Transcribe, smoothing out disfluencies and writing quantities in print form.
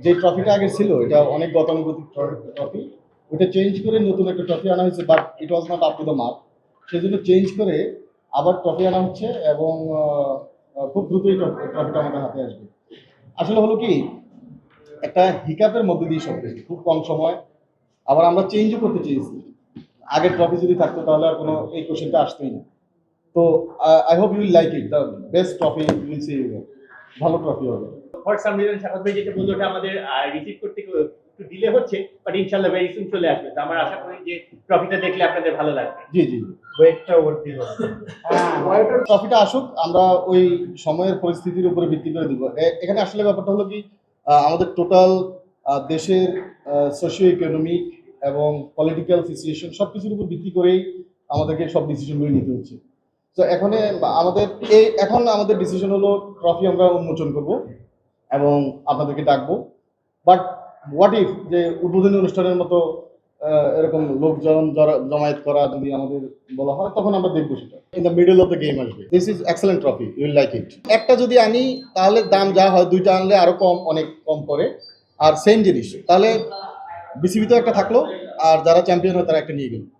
যে ট্রফিটা আগে ছিল এটা অনেক গতানুগতিক ট্রফি, ওটা চেঞ্জ করে নতুন একটা ট্রফি আনা হয়েছে, but it was not up to the mark. সেই জন্য চেঞ্জ করে আবার ট্রফি আনা হচ্ছে এবং খুব দ্রুতই ট্রফিটা আমাদের হাতে আসবে। আসলে হলো কি, একটা হিকাপের মধ্যে দিয়ে সব কিছু খুব কম সময়, আবার আমরা চেঞ্জও করতে চেয়েছি। আগের ট্রফি যদি থাকতো তাহলে আর কোনো এই কোশ্চেনটা আসতোই না। তো I hope you like it, the best trophy will see. ভালো ট্রফি হবে। ফর সাম রিজন সাখাত ভাই যেটা বললো ওটা আমাদের রিসিভ করতে একটু ডিলে হচ্ছে, বাট ইনশাআল্লাহ ভেরি সুন চলে আসবে। তো আমরা আশা করি যে ট্রফিটা দেখলে আপনাদের ভালো লাগবে। জি জি, ওয়েটটা ভর্তি হবে। ট্রফিটা আসুক, আমরা ওই সময়ের পরিস্থিতির উপরে ভিত্তি করে দিব। এখানে আসলে ব্যাপারটা হলো কি, আমাদের টোটাল দেশের সোশিও ইকোনমিক এবং পলিটিক্যাল সিচুয়েশন সব কিছুর উপর ভিত্তি করেই আমাদেরকে সব ডিসিশনগুলো নিতে হচ্ছে। তো এখন আমাদের ডিসিশন হলো ট্রফি আমরা উন্মোচন করব এবং আপনাদেরকে ডাকবো। বাট হোয়াট ইফ যে উদ্বোধনী অনুষ্ঠানের মতো এরকম লোকজন জমায়েত করা যদি আমাদের বলা হয়, তখন আমরা দেখবো সেটা। In the middle of the game আসবে। This is excellent trophy, you will like it. একটা যদি আনি তাহলে দাম যা হয়, দুইটা আনলে আরো কম, অনেক কম পড়ে। আর সেম জিনিস তাহলে বিসিবিতেও একটা থাকলো, আর যারা চ্যাম্পিয়ন হয় তারা একটা নিয়ে গেল।